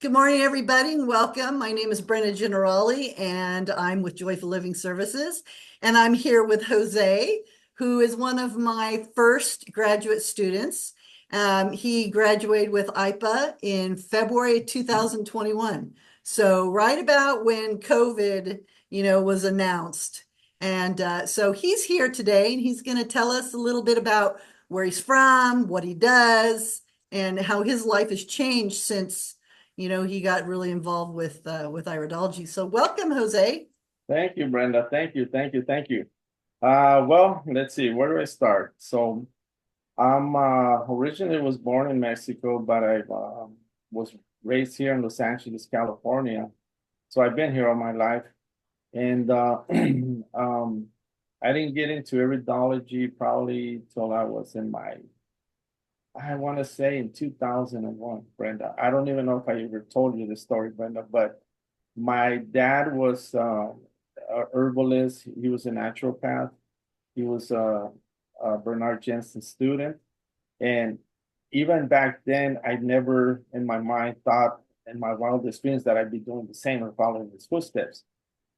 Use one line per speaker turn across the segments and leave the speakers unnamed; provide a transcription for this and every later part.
Good morning, everybody, and welcome. My name is Brenda Generali, and I'm with Joyful Living Services. And I'm here with Jose, who is one of my first graduate students. He graduated with IIPA in February 2021. So right about when COVID, was announced. And so he's here today, and he's going to tell us a little bit about where he's from, what he does, and how his life has changed since he got really involved with iridology. So welcome, Jose.
Thank you, Brenda. Thank you. Well, let's see, where do I start? So I'm originally was born in Mexico, but I was raised here in Los Angeles, California. So I've been here all my life. And I didn't get into iridology probably till I was in I want to say in 2001, Brenda. I don't even know if I ever told you the story, Brenda, but my dad was a herbalist. He was a naturopath. He was a Bernard Jensen student. And even back then, I never in my mind thought in my wildest dreams that I'd be doing the same or following his footsteps.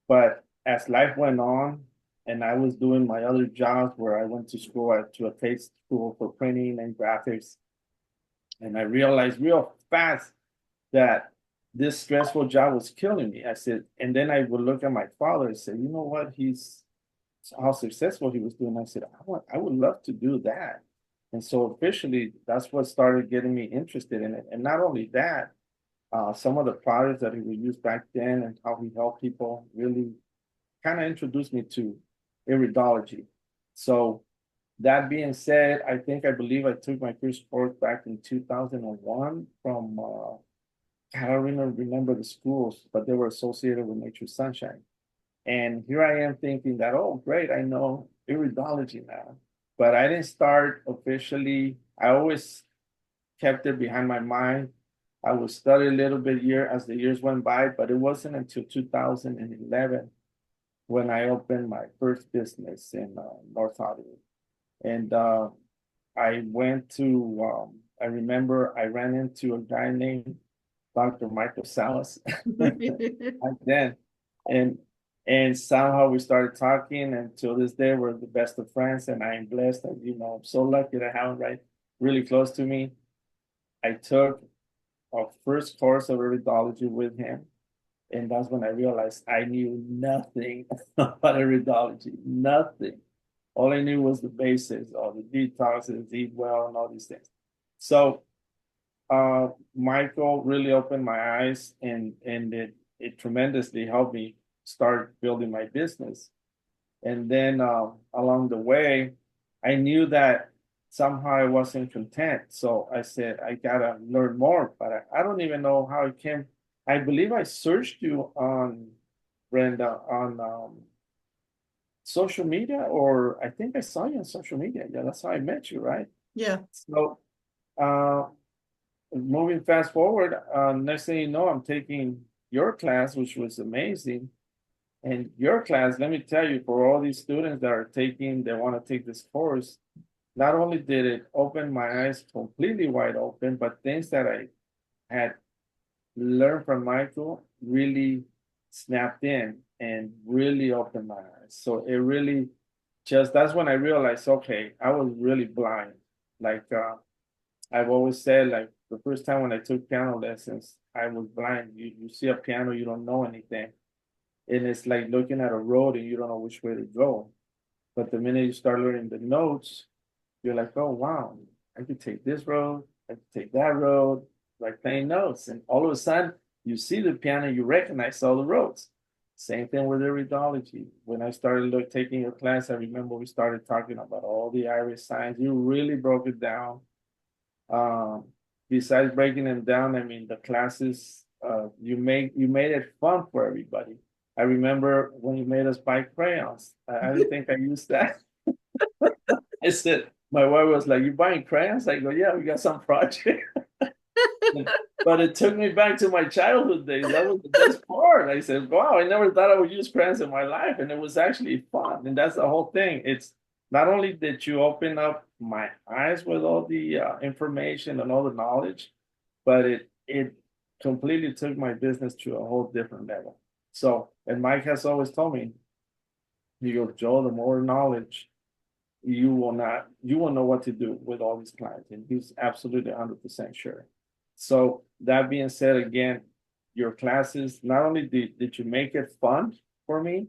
But as life went on, and I was doing my other jobs where I went to school to a trade school for printing and graphics, and I realized real fast that this stressful job was killing me. I said, and then I would look at my father and say, you know what, he's how successful he was doing. I said, I would love to do that. And so officially, that's what started getting me interested in it. And not only that, some of the products that he would use back then and how he helped people really kind of introduced me to iridology. So that being said, I believe I took my first course back in 2001 from I don't remember the schools, but they were associated with Nature Sunshine. And here I am thinking that, oh, great, I know iridology now. But I didn't start officially. I always kept it behind my mind. I would study a little bit as the years went by, but it wasn't until 2011 when I opened my first business in North Hollywood. And I went to, I remember I ran into a guy named Dr. Michael Salas back then. And and somehow we started talking, and till this day we're the best of friends. And I am blessed that I'm so lucky to have him right really close to me. I took our first course of iridology with him, and that's when I realized I knew nothing about iridology, nothing. All I knew was the basics, all the detoxes, eat well, and all these things. So Michael really opened my eyes, and it tremendously helped me start building my business. And then along the way, I knew that somehow I wasn't content. So I said, I gotta learn more, but I don't even know how it came. I believe I searched you on Brenda on social media, or I think I saw you on social media. Yeah, that's how I met you, right?
Yeah.
So uh, moving fast forward, next thing you know, I'm taking your class, which was amazing. And your class, let me tell you, for all these students that are they want to take this course, not only did it open my eyes completely wide open, but things that I had learned from Michael really snapped in and really opened my eyes. So it really that's when I realized, okay, I was really blind. Like I've always said, like the first time when I took piano lessons, I was blind. You see a piano, you don't know anything. And it's like looking at a road and you don't know which way to go. But the minute you start learning the notes, you're like, oh wow, I could take this road, I could take that road, like playing notes. And all of a sudden, you see the piano, you recognize all the roads. Same thing with iridology. When I started taking your class, I remember we started talking about all the iris signs. You really broke it down. Um, Besides breaking them down, I mean the classes you made it fun for everybody. I remember when you made us buy crayons. I didn't think I used that. I said my wife was like, "You buying crayons?" I go, "Yeah, we got some project." But it took me back to my childhood days. That was the best part. I said, "Wow, I never thought I would use crayons in my life," and it was actually fun. And that's the whole thing. It's not only that you open up my eyes with all the information and all the knowledge, but it completely took my business to a whole different level. So, and Mike has always told me, he goes, Joe, the more knowledge you will know what to do with all these clients. And he's absolutely 100% sure. So that being said, again, your classes, not only did you make it fun for me,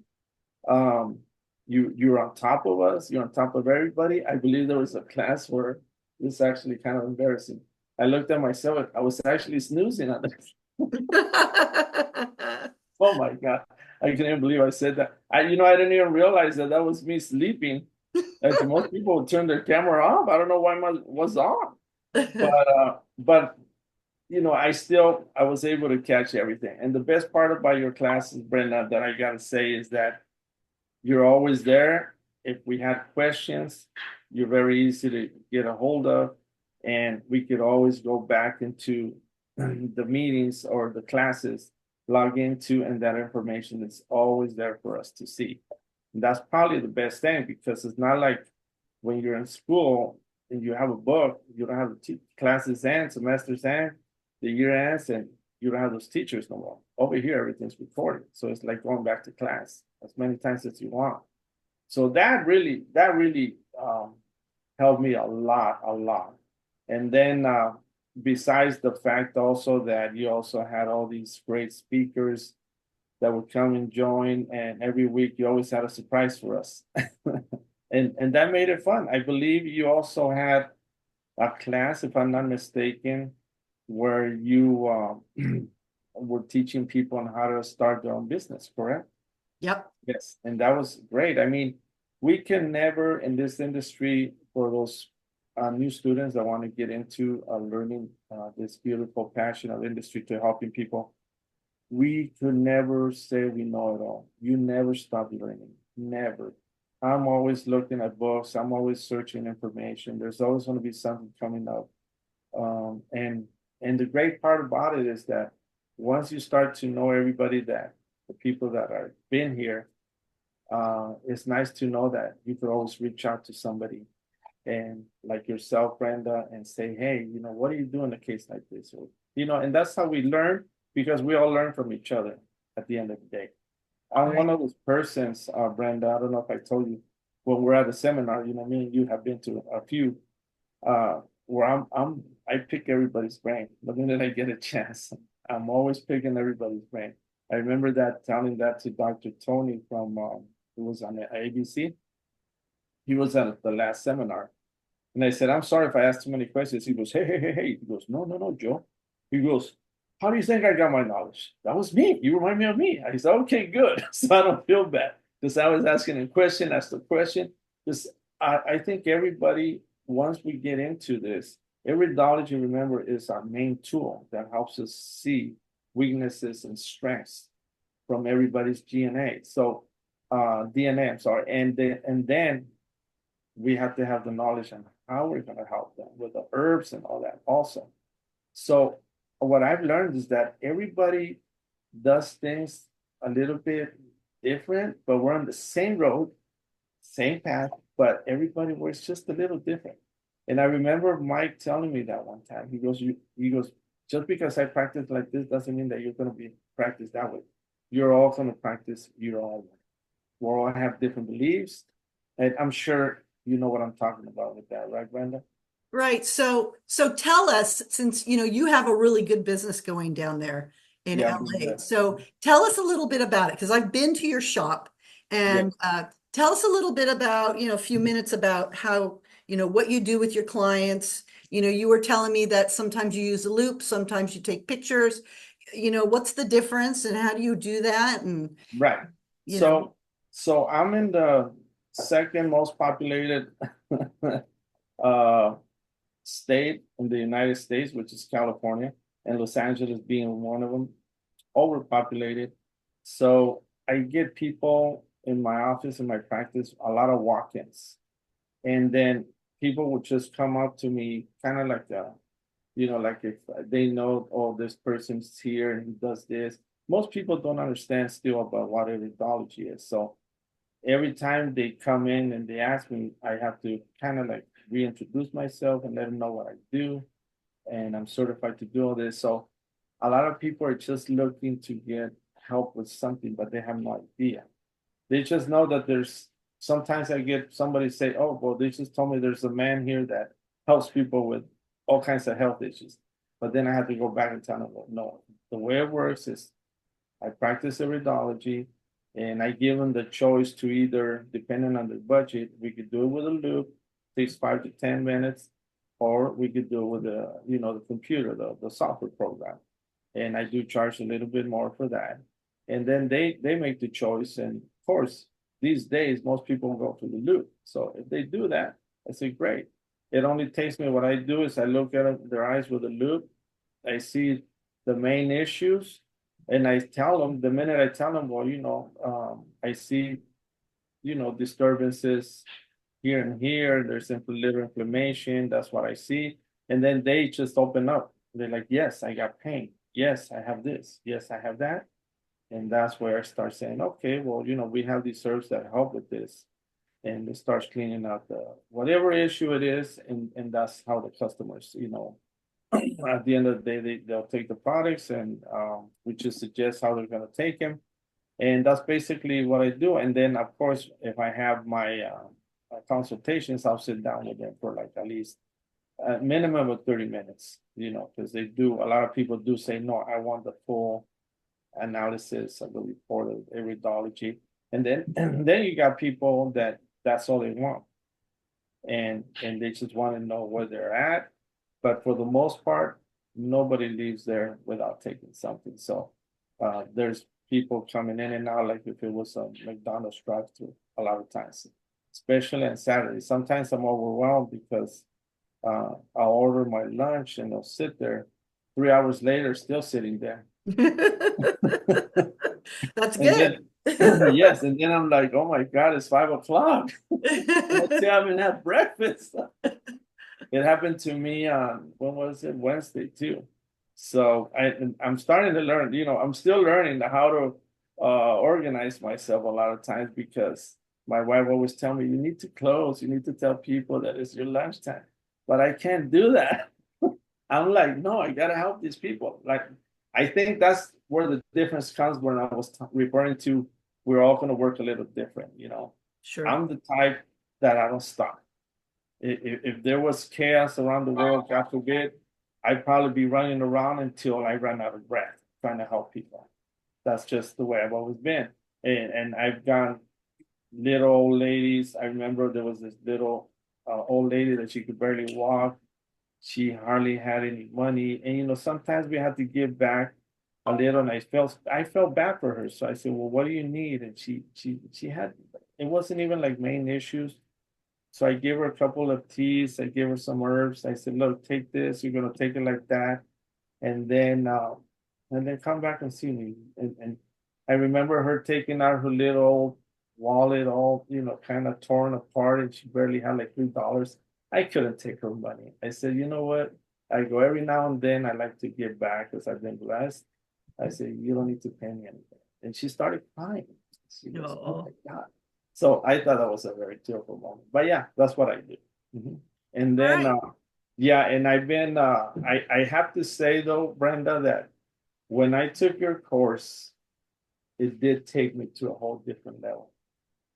um, you're on top of us, you're on top of everybody. I believe there was a class where it's actually kind of embarrassing. I looked at myself, I was actually snoozing on this. Oh my God. I can't even believe I said that. I didn't even realize that was me sleeping. Like most people would turn their camera off. I don't know why mine was on. But I was able to catch everything. And the best part about your classes, Brenda, that I gotta say is that you're always there. If we had questions, you're very easy to get a hold of, and we could always go back into the meetings or the classes, log into, and that information is always there for us to see. And that's probably the best thing because it's not like when you're in school and you have a book, you don't have the classes end, semesters end, the year ends, and you don't have those teachers no more. Over here, everything's recorded. So it's like going back to class as many times as you want. So that really helped me a lot, a lot. And then besides the fact also that you also had all these great speakers that would come and join, and every week you always had a surprise for us. And that made it fun. I believe you also had a class, if I'm not mistaken, where you were teaching people on how to start their own business, correct?
Yep.
Yes, and that was great. I mean, we can never in this industry for those new students that want to get into learning this beautiful passion of industry to helping people. We could never say we know it all. You never stop learning, never. I'm always looking at books. I'm always searching information. There's always going to be something coming up. And the great part about it is that once you start to know everybody that the people that are been here, it's nice to know that you could always reach out to somebody and like yourself, Brenda, and say, hey, what do you do in a case like this? Or, and that's how we learn because we all learn from each other at the end of the day. I'm
Right.
one of those persons, Brenda, I don't know if I told you, when we're at a seminar, me and you have been to a few, where I pick everybody's brain the minute I get a chance. I'm always picking everybody's brain. I remember telling that to Dr. Tony who was on the ABC. He was at the last seminar. And I said, I'm sorry if I asked too many questions. He goes, hey, hey, hey, hey. He goes, no, no, no, Joe. He goes, how do you think I got my knowledge? That was me. You remind me of me. I said, okay, good. So I don't feel bad because I was asking a question, asked a question. Because I think everybody, once we get into this, Iridology, remember, is our main tool that helps us see weaknesses and strengths from everybody's DNA. So DNA, I'm sorry. And then we have to have the knowledge on how we're going to help them with the herbs and all that also. So what I've learned is that everybody does things a little bit different, but we're on the same road, same path, but everybody works just a little different. And I remember Mike telling me that one time. He goes, just because I practice like this doesn't mean that you're going to be practiced that way. You're all going to practice your own way. We all have different beliefs, and I'm sure you know what I'm talking about with that, right, Brenda?
Right. So tell us, since you have a really good business going down there in
Yeah,
LA. So tell us a little bit about it because I've been to your shop
yeah,
and tell us a little bit about, a few minutes about how, what you do with your clients. You were telling me that sometimes you use a loop, sometimes you take pictures. What's the difference and how do you do that? And,
right.
you know,
So I'm in the second most populated uh state in the United States, which is California, and Los Angeles being one of them, overpopulated. So I get people in my office, in my practice, a lot of walk-ins. And then people would just come up to me, kind of like like if they know, oh, this person's here and he does this. Most people don't understand still about what iridology is. So every time they come in and they ask me, I have to kind of like reintroduce myself and let them know what I do. And I'm certified to do all this. So a lot of people are just looking to get help with something, but they have no idea. They just know that there's, sometimes I get somebody say, oh, well, they just told me there's a man here that helps people with all kinds of health issues. But then I have to go back and tell them, well, no, the way it works is I practice iridology and I give them the choice to either, depending on the budget, we could do it with a loop, takes 5 to 10 minutes, or we could do it with the computer, the software program. And I do charge a little bit more for that. And then they make the choice. And of course, these days, most people go to the loop. So if they do that, I say, great. It only takes me, what I do is I look at their eyes with a loop. I see the main issues. And I tell them, the minute I tell them, well, I see, disturbances here and here, there's liver inflammation, that's what I see. And then they just open up. They're like, yes, I got pain. Yes, I have this. Yes, I have that. And that's where I start saying, okay, well, we have these herbs that help with this. And it starts cleaning out the whatever issue it is, and that's how the customers, at the end of the day, they'll take the products, and we just suggest how they're gonna take them. And that's basically what I do. And then, of course, if I have my consultations, I'll sit down with them for like at least a minimum of 30 minutes, because a lot of people do say, no, I want the full analysis of the report of iridology. And then and then you got people that's all they want. And they just want to know where they're at. But for the most part, nobody leaves there without taking something. So there's people coming in and out, like if it was a McDonald's drive-through a lot of times, especially on Saturday. Sometimes I'm overwhelmed because I'll order my lunch and I'll sit there 3 hours later, still sitting there.
That's
And
good.
then, yes, and then I'm like, oh my God, it's 5 o'clock. I still haven't had breakfast. It happened to me on, when was it? Wednesday too. So I'm starting to learn, I'm still learning how to organize myself a lot of times, because my wife always tell me, you need to close, you need to tell people that it's your lunchtime. But I can't do that. I'm like, no, I gotta help these people. Like, I think that's where the difference comes when I was referring to we're all gonna work a little different.
Sure.
I'm the type that I don't stop. If there was chaos around the world, God forbid, I'd probably be running around until I run out of breath trying to help people. That's just the way I've always been. And I've gone little old ladies. I remember there was this little old lady that she could barely walk. She hardly had any money. And sometimes we had to give back a little, and I felt bad for her. So I said, well, what do you need? And she had, it wasn't even like main issues. So I gave her a couple of teas, I gave her some herbs. I said, look, take this, you're gonna take it like that. And then come back and see me. And I remember her taking out her little wallet, all, kind of torn apart, and she barely had like $3. I couldn't take her money. I said, you know what? I go every now and then, I like to give back because I've been blessed. I said, you don't need to pay me anything. And she started crying. She goes, oh my God. So I thought that was a very tearful moment. But yeah, that's what I do. Mhm. And then
Right.
yeah, and I've been I have to say though, Brenda, that when I took your course, it did take me to a whole different level.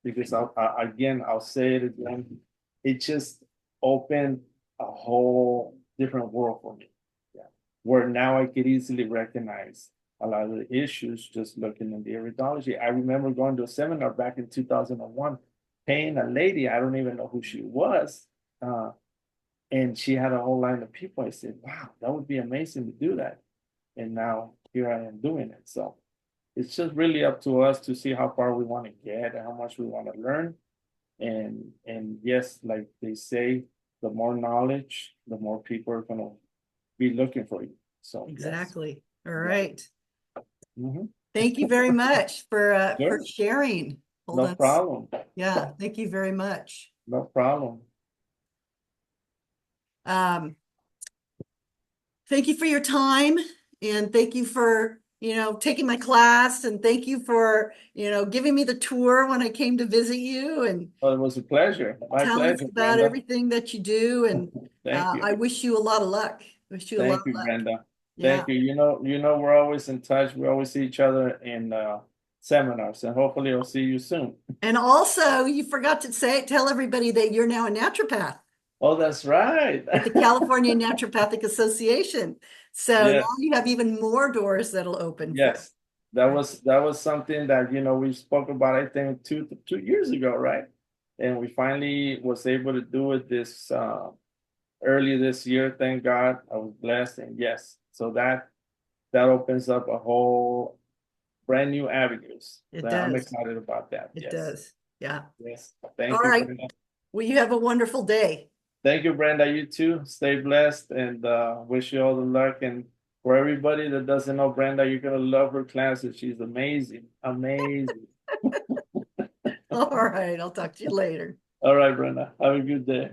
Because I'll say it again, it just opened a whole different world for me. Yeah. Where now I could easily recognize a lot of the issues just looking in the iridology. I remember going to a seminar back in 2001, paying a lady, I don't even know who she was, and she had a whole line of people. I said, wow, that would be amazing to do that. And now here I am doing it. So it's just really up to us to see how far we want to get and how much we want to learn. And yes, like they say, the more knowledge, the more people are gonna be looking for you. So yes.
Exactly. All
Yeah.
right.
Mhm.
Thank you very much for
Sure.
sharing. Hold
No
on.
problem.
Yeah, thank you very much.
No problem.
Um, thank you for your time, and thank you for, taking my class, and thank you for, giving me the tour when I came to visit you, and
Well, it was a pleasure. My
telling us
pleasure,
about
Brenda.
everything that you do. And
Thank
I
you.
wish you a lot of luck. Wish you a lot
Thank
of
you,
luck.
Brenda.
Yeah.
Thank you. We're always in touch. We always see each other in seminars, and hopefully I'll see you soon.
And also, you forgot to tell everybody that you're now a naturopath
Oh, that's right.
with the California Naturopathic Association. So now
Yes,
you have even more doors that'll open for
yes.
you. Right.
That was something that we spoke about, I think 2 years ago, right? And we finally was able to do it this early this year. Thank God, I was blessed, and yes, so that opens up a whole brand new avenues.
It
I'm
does.
excited about that.
It
Yes,
does. Yeah.
yes.
All
Thank you,
right.
Brenda.
Well, you have a wonderful day.
Thank you, Brenda. You too. Stay blessed, and wish you all the luck. And for everybody that doesn't know Brenda, you're gonna love her classes. She's amazing, amazing.
All right. I'll talk to you later.
All right, Brenda. Have a good day.